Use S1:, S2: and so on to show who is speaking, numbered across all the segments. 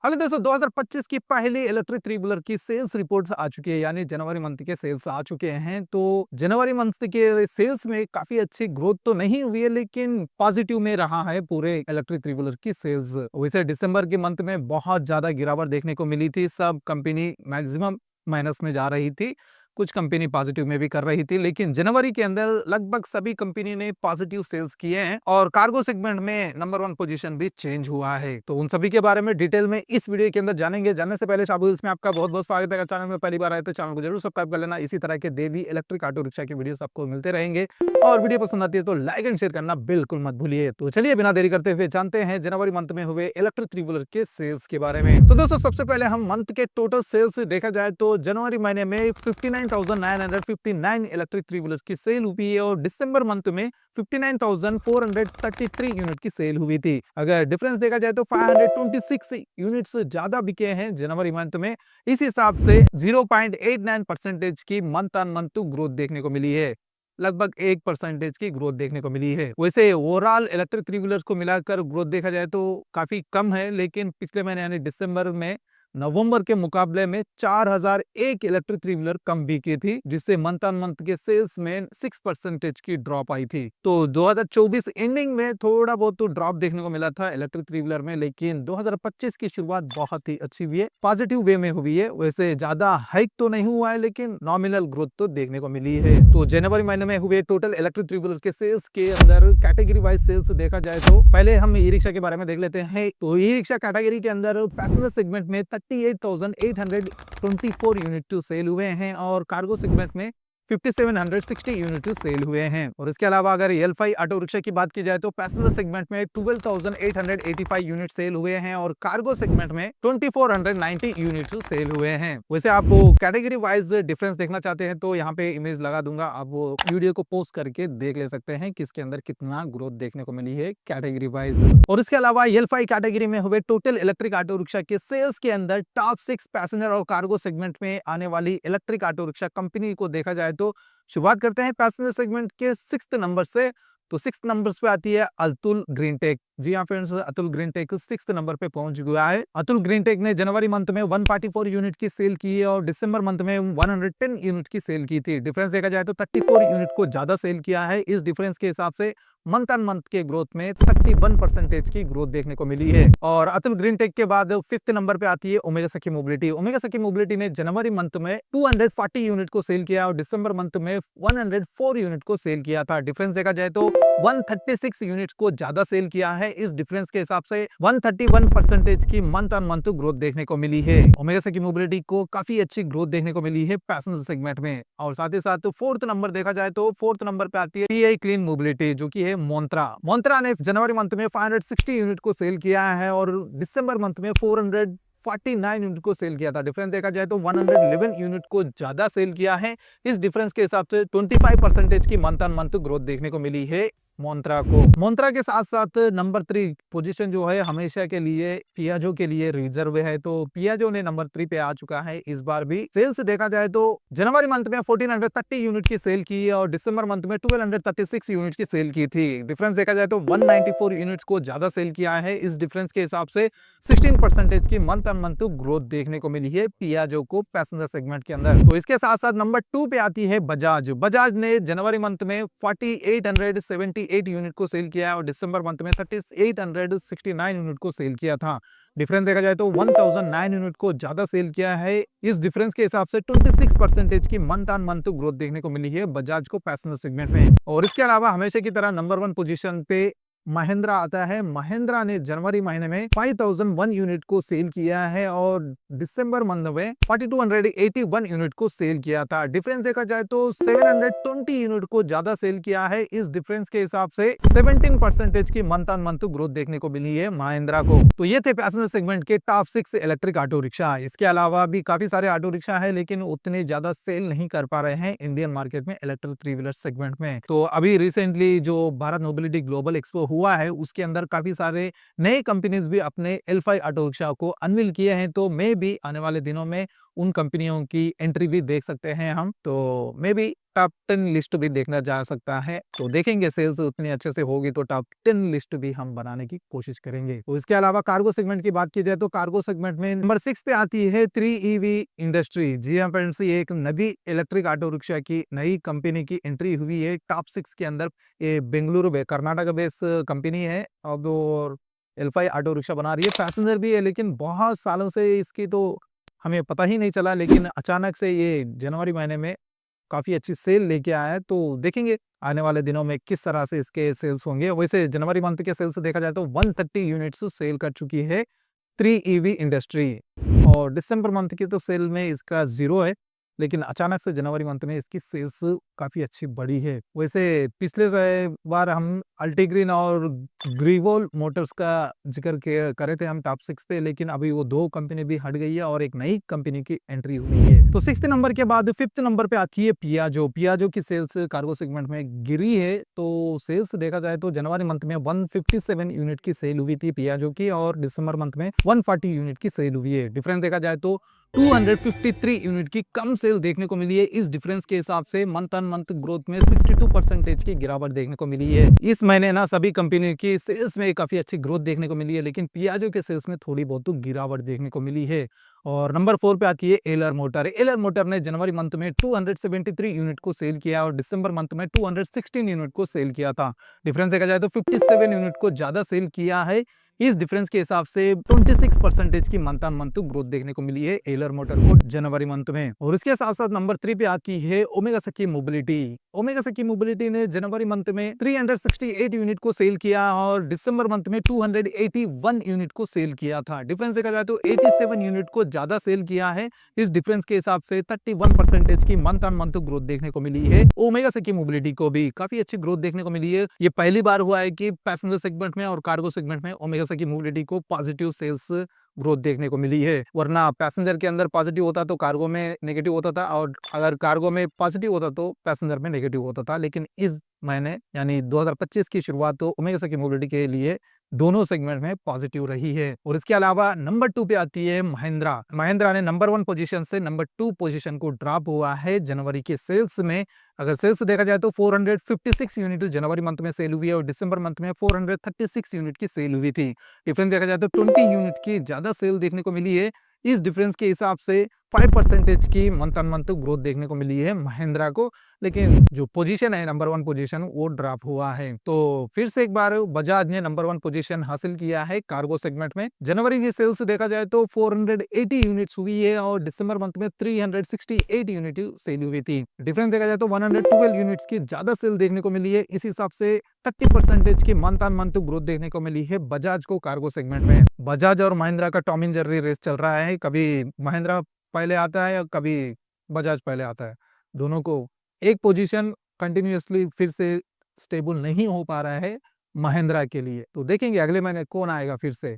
S1: Hello दोस्तों, 2025 की पहली इलेक्ट्रिक थ्री व्हीलर की सेल्स रिपोर्ट्स आ चुकी है, यानी जनवरी मंथ के सेल्स आ चुके हैं। तो जनवरी मंथ के सेल्स में काफी अच्छी ग्रोथ तो नहीं हुई है, लेकिन पॉजिटिव में रहा है पूरे इलेक्ट्रिक थ्री व्हीलर की सेल्स। वैसे दिसंबर के मंथ में बहुत ज्यादा गिरावट देखने को मिली थी, सब कंपनी मैक्सिमम माइनस में जा रही थी, कुछ कंपनी पॉजिटिव में भी कर रही थी, लेकिन जनवरी के अंदर लगभग सभी कंपनी ने पॉजिटिव सेल्स किए हैं और कार्गो सेगमेंट में नंबर 1 पोजीशन भी चेंज हुआ है। तो उन सभी के बारे में डिटेल में इस वीडियो के अंदर जानेंगे। जानने से पहले शाबुल इसमें आपका बहुत बहुत स्वागत है। अगर चैनल में पहली बार आए तो चैनल को जरूर सब्सक्राइब कर लेना। इसी तरह के डेली इलेक्ट्रिक ऑटो रिक्शा के वीडियो आपको मिलते रहेंगे और वीडियो पसंद आती है तो लाइक एंड शेयर करना बिल्कुल मत भूलिए। तो चलिए बिना देरी करते हुए जानते हैं जनवरी मंथ में हुए इलेक्ट्रिक थ्री व्हीलर के सेल्स के बारे में। तो दोस्तों, सबसे पहले हम मंथ के टोटल सेल्स देखा जाए तो जनवरी महीने में 59,959 इलेक्ट्रिक थ्री व्हीलर्स की सेल हुई है और दिसंबर मंथ में 59,433 यूनिट की सेल हुई थी। अगर डिफरेंस देखा जाए तो 526 यूनिट्स ज्यादा बिके हैं जनवरी मंथ में। इस हिसाब से 0.89% की मंथ ऑन मंथ ग्रोथ देखने को मिली है, लगभग 1% की ग्रोथ देखने को मिली है। वैसे ओवरऑल इलेक्ट्रिक थ्री व्हीलर्स को मिलाकर ग्रोथ देखा जाए तो काफी कम है, लेकिन पिछले महीने यानी दिसंबर में नवंबर के मुकाबले में 4001 इलेक्ट्रिक थ्री व्हीलर कम बिकी थी, जिससे मंथ ऑन मंथ के सेल्स में 6% की ड्रॉप आई थी। तो 2024 एंडिंग में थोड़ा बहुत तो ड्रॉप देखने को मिला था इलेक्ट्रिक थ्री व्हीलर में, लेकिन 2025 की शुरुआत बहुत ही अच्छी हुई है, पॉजिटिव वे में हुई है। वैसे ज्यादा हाइक तो नहीं हुआ है, लेकिन नॉमिनल ग्रोथ तो देखने को मिली है। तो जनवरी महीने में हुए टोटल इलेक्ट्रिक थ्री व्हीलर के सेल्स के अंदर कैटेगरी वाइज सेल्स देखा जाए तो पहले हम ई रिक्शा के बारे में देख लेते हैं। तो ई रिक्शा कैटेगरी के अंदर पैसेंजर सेगमेंट में 38,824 यूनिट टू सेल हुए हैं और कार्गो सेगमेंट में 5760 यूनिट सेल हुए हैं। और इसके अलावा अगर L5 ऑटो रिक्शा की बात की जाए तो पैसेंजर सेगमेंट में 12,885 यूनिट सेल हुए हैं और कार्गो सेगमेंट में 2490 यूनिट सेल हुए हैं। वैसे आप कैटेगरी वाइज डिफरेंस देखना चाहते हैं तो यहाँ पे इमेज लगा दूंगा, आप वो वीडियो को पोस्ट करके देख ले सकते हैं किसके अंदर कितना ग्रोथ देखने को मिली है कैटेगरी वाइज। और इसके अलावा L5 कैटेगरी में हुए टोटल इलेक्ट्रिक ऑटो रिक्शा के सेल्स के अंदर टॉप 6 पैसेंजर और कार्गो सेगमेंट में आने वाली इलेक्ट्रिक ऑटो रिक्शा कंपनी को देखा जाए तो शुरुआत करते हैं पैसेंजर सेगमेंट के 6th नंबर से। तो 6th नंबर पे आती है अतुल ग्रीनटेक। जी हाँ friends, Atul Greentech 6th number पे पहुंच गया है। अतुल ग्रीनटेक ने जनवरी मंथ में 144 यूनिट की सेल की है और दिसंबर मंथ में 110 यूनिट की सेल की थी। डिफरेंस देखा जाए तो 34 यूनिट को ज्यादा सेल किया है। इस डिफरेंस के हिसाब से मंथ ऑन मंथ के ग्रोथ में 31% की ग्रोथ देखने को मिली है। और अतुल ग्रीनटेक के बाद 5th नंबर पे आती है ओमेगा सखी मोबिलिटी। ओमेगा सखी मोबिलिटी ने जनवरी मंथ में 240 यूनिट को सेल किया और दिसंबर मंथ में 104 यूनिट को सेल किया था। डिफरेंस देखा जाए तो 136 यूनिट को ज्यादा सेल किया है। इस डिफरेंस के हिसाब से 131% की मंथ ऑन मंथ ग्रोथ देखने को मिली है। ओमेगा सखी मोबिलिटी को काफी अच्छी ग्रोथ देखने को मिली है पैसेंजर सेगमेंट में। और साथ ही साथ 4th नंबर देखा जाए तो 4th नंबर पे आती है टीआई क्लीन मोबिलिटी, जो की है मोन्त्रा ने जनवरी मंथ में 560 यूनिट को सेल किया है और दिसंबर मंथ में 449 यूनिट को सेल किया था। डिफरेंस देखा जाए तो 111 यूनिट को ज्यादा सेल किया है। इस डिफरेंस के हिसाब से 25% की मंथ ऑन मंथ ग्रोथ देखने को मिली है मोन्त्रा के साथ साथ नंबर 3 पोजीशन जो है हमेशा के लिए पियाजो के लिए रिजर्व है। तो पियाजो ने नंबर 3 पे आ चुका है इस बार भी। सेल्स देखा जाए तो जनवरी मंथ में 1430 यूनिट की सेल की और दिसंबर मंथ में 1236 यूनिट की सेल की थी। डिफरेंस देखा जाए तो 194 यूनिट्स को ज्यादा सेल किया है। इस डिफरेंस के हिसाब से 16% की मंथ ऑन मंथ ग्रोथ देखने को मिली है पियाजो को पैसेंजर सेगमेंट के अंदर। तो इसके साथ साथ नंबर 2 पे आती है बजाज ने जनवरी मंथ में 4878 यूनिट को सेल किया है और दिसंबर मंथ में 3869 यूनिट को सेल किया था। डिफरेंस देखा जाए तो 1009 यूनिट को ज्यादा सेल किया है। इस डिफरेंस के हिसाब से 26% की मंथ ऑन मंथ ग्रोथ देखने को मिली है बजाज को पैसेंजर सेगमेंट में। और इसके अलावा हमेशा की तरह नंबर 1 पोजीशन पे महिंद्रा आता है। महिंद्रा ने जनवरी महीने में 5001 यूनिट को सेल किया है और दिसंबर मंथ में 4281 यूनिट को सेल किया था। डिफरेंस देखा जाए तो 720 यूनिट को ज्यादा सेल किया है। इस डिफरेंस के हिसाब से 17% की मंथ ऑन मंथ ग्रोथ देखने को मिली है महिंद्रा को। तो ये थे पैसेंजर सेगमेंट के टॉप 6 इलेक्ट्रिक ऑटो रिक्शा। इसके अलावा भी काफी सारे ऑटो रिक्शा है, लेकिन उतने ज्यादा सेल नहीं कर पा रहे हैं इंडियन मार्केट में इलेक्ट्रिक थ्री व्हीलर सेगमेंट में। तो अभी रिसेंटली जो भारत मोबिलिटी ग्लोबल एक्सपो हुआ है उसके अंदर काफी सारे नए कंपनीज भी अपने L5 ऑटो रिक्शा को अनवील किए हैं। तो मैं भी आने वाले दिनों में उन कंपनियों की एंट्री भी देख सकते हैं हम। तो मे बी टॉप 10 लिस्ट भी देखना जा सकता है। तो देखेंगे सेल्स उतनी अच्छे से होगी तो टॉप 10 लिस्ट भी हम बनाने की कोशिश करेंगे। तो इसके अलावा कार्गो सेगमेंट की बात की जाए तो कार्गो सेगमेंट में नंबर 6 पे आती है 3EV इंडस्ट्री। जी हाँ फ्रेंड्स, ये एक नवी इलेक्ट्रिक ऑटो रिक्शा की नई कंपनी की एंट्री हुई है टॉप 6 के अंदर। ये बेंगलुरु कर्नाटक बेस्ड कंपनी है। अब और एल्फाई ऑटो रिक्शा बना रही है, पैसेंजर भी है, लेकिन बहुत सालों से इसकी तो हमें पता ही नहीं चला, लेकिन अचानक से ये जनवरी महीने में काफी अच्छी सेल लेके आया है। तो देखेंगे आने वाले दिनों में किस तरह से इसके सेल्स होंगे। वैसे जनवरी मंथ के सेल्स देखा जाए तो 130 यूनिट्स सेल कर चुकी है 3EV इंडस्ट्री। और दिसंबर मंथ की तो सेल में इसका जीरो है, लेकिन अचानक से जनवरी मंथ में इसकी सेल्स काफी अच्छी बढ़ी है। वैसे पिछले बार हम अल्टीग्रीन और ग्रीवोल मोटर्स का जिक्र करे थे हम टॉप 6 पे, लेकिन अभी वो दो कंपनी भी हट गई है और एक नई कंपनी की एंट्री हुई है। तो 6th नंबर के बाद 5th नंबर पे आती है पियाजो। पियाजो की सेल्स कार्गो सेगमेंट में गिरी है। तो सेल्स देखा जाए तो जनवरी मंथ में 157 यूनिट की सेल हुई थी पियाजो की, और दिसंबर मंथ में 140 यूनिट की सेल हुई है। डिफरेंस देखा जाए तो 253 यूनिट की कम सेल देखने को मिली है। इस डिफरेंस के हिसाब से मंथ ऑन मंथ ग्रोथ में 62% की गिरावट देखने को मिली है। इस महीने ना सभी कंपनी की सेल्स में काफी अच्छी ग्रोथ देखने को मिली है, लेकिन पियाजो के सेल्स में थोड़ी बहुत गिरावट देखने को मिली है। और नंबर 4 पे आती है एलआर मोटर। एलआर मोटर ने जनवरी मंथ में 273 यूनिट को सेल किया और दिसंबर मंथ में 216 यूनिट को सेल किया था। डिफरेंस देखा जाए तो 57 यूनिट को ज्यादा सेल किया है। इस डिफरेंस के हिसाब से 26% की मंथ ऑन मंथ ग्रोथ देखने को मिली है एलर मोटर को जनवरी मंथ में। और इसके साथ साथ नंबर 3 पे आती है ओमेगा सकी मोबिलिटी। ओमेगा सकी मोबिलिटी ने जनवरी मंथ में 368 यूनिट को सेल किया और दिसंबर मंथ में 281 यूनिट को सेल किया था। डिफरेंस देखा जाए तो 87 यूनिट को ज्यादा सेल किया है। इस डिफरेंस के हिसाब से 31% की मंथ ऑन मंथ ग्रोथ देखने को मिली है। ओमेगा सकी मोबिलिटी को भी काफी अच्छी ग्रोथ देखने को मिली है। ये पहली बार हुआ है कि पैसेंजर सेगमेंट में और कार्गो सेगमेंट में ओमेगा की मोबिलिटी को पॉजिटिव सेल्स ग्रोथ देखने को मिली है। वरना पैसेंजर के अंदर पॉजिटिव होता तो कार्गो में नेगेटिव होता था, और अगर कार्गो में पॉजिटिव होता तो पैसेंजर में नेगेटिव होता था। लेकिन इस महीने यानी 2025 की शुरुआत तो ओमेगा की मोबिलिटी के लिए दोनों सेगमेंट में पॉजिटिव रही है। और इसके अलावा नंबर 2 पे आती है महिंद्रा। महिंद्रा ने नंबर 1 पोजीशन से नंबर 2 पोजीशन को ड्रॉप हुआ है जनवरी के सेल्स में। अगर सेल्स देखा जाए तो 456 यूनिट जनवरी मंथ में सेल हुई है और दिसंबर मंथ में 436 यूनिट की सेल हुई थी। डिफरेंस देखा जाए तो 20 यूनिट की ज्यादा सेल देखने को मिली है। इस डिफरेंस के हिसाब से 5% की मंथ ऑन मंथ ग्रोथ देखने को मिली है महिंद्रा को, लेकिन जो पोजीशन है नंबर 1 पोजीशन वो ड्रॉप हुआ है। तो फिर से एक बार बजाज ने नंबर 1 पोजीशन हासिल किया है कार्गो सेगमेंट में। जनवरी की सेल्स देखा जाए तो 480 यूनिट्स हुई है और दिसंबर मंथ में 368 यूनिट सेल हुई थी। डिफरेंस देखा जाए तो 112 यूनिट्स की ज्यादा सेल देखने को मिली है। इस हिसाब से 30% की मंथ ऑन मंथ ग्रोथ देखने को मिली है बजाज को कार्गो सेगमेंट में। बजाज और महिंद्रा का टॉम एंड जेरी रेस चल रहा है, कभी महिंद्रा पहले आता है और कभी बजाज पहले आता है। दोनों को एक पोजीशन कंटिन्यूअसली फिर से स्टेबल नहीं हो पा रहा है महिंद्रा के लिए। तो देखेंगे अगले महीने कौन आएगा फिर से।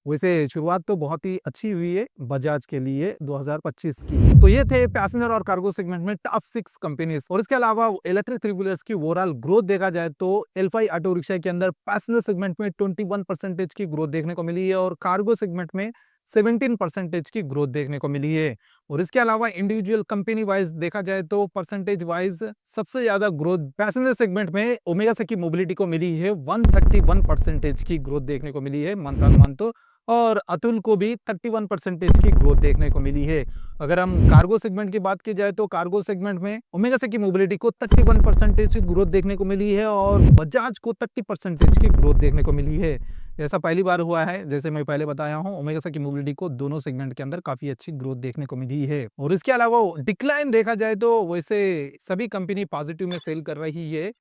S1: वैसे शुरुआत तो बहुत ही अच्छी हुई है बजाज के लिए 2025 की। तो ये थे पैसेंजर और कार्गो सेगमेंट में टॉप 6 कंपनीज। और इसके अलावा इलेक्ट्रिक थ्री व्हीलर्स की ओवरऑल ग्रोथ देखा जाए तो एल्फाई ऑटो रिक्शा के अंदर पैसेंजर सेगमेंट में 21% की ग्रोथ देखने को मिली है और कार्गो सेगमेंट में 17% की ग्रोथ देखने को मिली है। और इसके अलावा इंडिविजुअल कंपनी वाइज देखा जाए तो परसेंटेज वाइज सबसे ज्यादा ग्रोथ पैसेंजर सेगमेंट में ओमेगा की मोबिलिटी को मिली है। 131% की ग्रोथ देखने को मिली है मंथ ऑन मंथ, और अतुल को भी 31% की ग्रोथ देखने को मिली है। अगर हम कार्गो सेगमेंट की बात की जाए तो कार्गो सेगमेंट में ओमेगा की मोबिलिटी को 31% की ग्रोथ देखने को मिली है और बजाज को 30% की ग्रोथ देखने को मिली है। ऐसा पहली बार हुआ है, जैसे मैं पहले बताया हूं, ओमेगा की मोबिलिटी को दोनों सेगमेंट के अंदर काफी अच्छी ग्रोथ देखने को मिली है। और इसके अलावा डिक्लाइन देखा जाए तो वैसे सभी कंपनी पॉजिटिव में सेल कर रही है,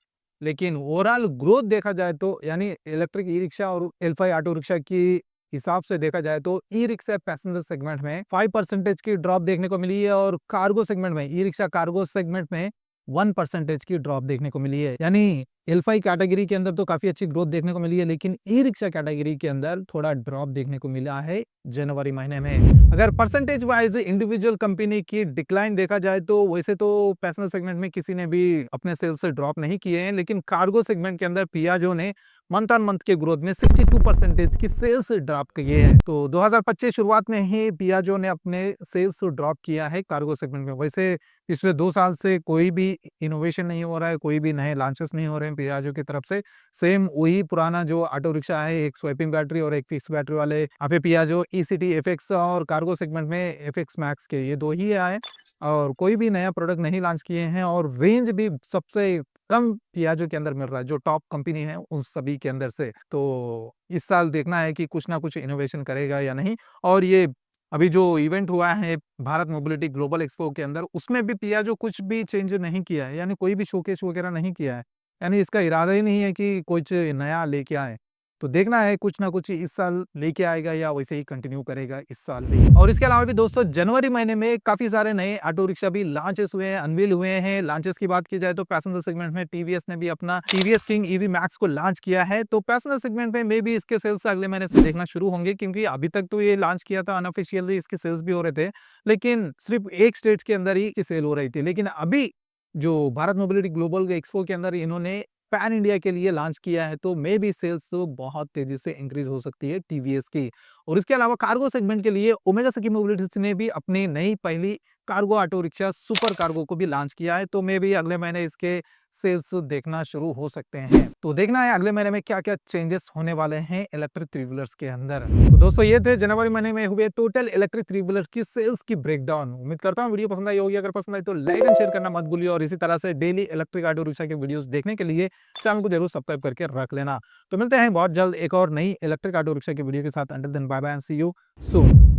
S1: लेकिन ओवरऑल ग्रोथ देखा जाए तो यानी इलेक्ट्रिक ई रिक्शा और एल्फाई ऑटो रिक्शा की हिसाब से देखा जाए तो ई रिक्शा पैसेंजर सेगमेंट में 5% की ड्रॉप देखने को मिली है और कार्गो सेगमेंट में ई रिक्शा कार्गो सेगमेंट में 1% की ड्रॉप देखने को मिली है। यानी एल्फाई कैटेगरी के अंदर तो काफी अच्छी ग्रोथ देखने को मिली है, लेकिन ई रिक्शा कैटेगरी के अंदर थोड़ा ड्रॉप देखने को मिला है जनवरी महीने में। अगर परसेंटेज वाइज इंडिविजुअल कंपनी की डिक्लाइन देखा जाए तो वैसे तो पैसेंजर सेगमेंट में किसी ने भी अपने सेल्स से ड्रॉप नहीं किए हैं, लेकिन कार्गो सेगमेंट के अंदर पियाजो ने मंथ ऑन मंथ के ग्रोथ में 62% की सेल्स ड्रॉप किए हैं। तो 2025 शुरुआत में ही पियाजो ने अपने सेल्स ड्रॉप किया है कार्गो सेगमेंट में। वैसे पिछले 2 साल से कोई भी इनोवेशन नहीं हो रहा है, कोई भी नए लॉन्चेस नहीं हो रहे हैं पियाजो की तरफ से। सेम वही पुराना जो ऑटो रिक्शा है, एक स्वैपिंग बैटरी और एक फिक्स बैटरी वाले अभी पियाजो ईसीटी एफएक्स और कार्गो सेगमेंट में एफएक्स मैक्स के ये 2 ही आए और कोई भी नया प्रोडक्ट नहीं लॉन्च किए हैं और रेंज भी सबसे कम पियाजो के अंदर मिल रहा है, जो टॉप कंपनी है उन सभी के अंदर से। तो इस साल देखना है कि कुछ ना कुछ इनोवेशन करेगा या नहीं। और ये अभी जो इवेंट हुआ है भारत मोबिलिटी ग्लोबल एक्सपो के अंदर, उसमें भी पियाजो कुछ भी चेंज नहीं किया है, यानी कोई भी शोकेस वगैरह नहीं किया है। यानी इसका इरादा ही नहीं है कि कुछ नया लेके आए। तो देखना है कुछ ना कुछ इस साल लेके आएगा या वैसे ही कंटिन्यू करेगा इस साल भी। और इसके अलावा भी दोस्तों जनवरी महीने में काफ़ी सारे नए ऑटो रिक्शा भी लॉन्चेस हुए हैं, अनवील हुए हैं। लॉन्चेस की बात की जाए तो पैसेंजर सेगमेंट में टीवीएस ने भी अपना टीवीएस किंग ईवी मैक्स को लॉन्च किया है। तो पैसेंजर सेगमेंट में मे भी इसके सेल्स अगले महीने से देखना शुरू होंगे, क्योंकि अभी तक तो ये लॉन्च किया था अनऑफिशियली, इसके सेल्स भी हो रहे थे, लेकिन सिर्फ एक स्टेट के अंदर ही सेल हो रही थी। लेकिन अभी जो भारत मोबिलिटी ग्लोबल एक्सपो के अंदर इन्होंने पैन इंडिया के लिए लॉन्च किया है, तो मे बी सेल्स तो बहुत तेजी से इंक्रीज हो सकती है टीवीएस की। और इसके अलावा कार्गो सेगमेंट के लिए ओमेगा सकी मोबिलिटीज ने भी अपनी नई पहली cargo auto rickshaw super cargo को भी लॉन्च किया है। तो मे बी अगले महीने इसके सेल्स देखना शुरू हो सकते हैं। तो देखना है अगले महीने में क्या क्या चेंजेस होने वाले हैं इलेक्ट्रिक थ्री व्हीलर्स के अंदर। तो दोस्तों ये थे जनवरी महीने में हुए टोटल इलेक्ट्रिक थ्री व्हीलर की सेल्स की ब्रेकडाउन। उम्मीद करता हूँ वीडियो पसंद आई होगी। अगर पसंद आई तो लाइक एंड शेयर करना मत भूलिए और इसी तरह से डेली इलेक्ट्रिक ऑटो रिक्शा के वीडियोस देखने के लिए चैनल को जरूर सब्सक्राइब करके रख लेना। तो मिलते हैं बहुत जल्द एक और नई इलेक्ट्रिक ऑटो रिक्शा की वीडियो के साथ। Until then bye bye and see you soon.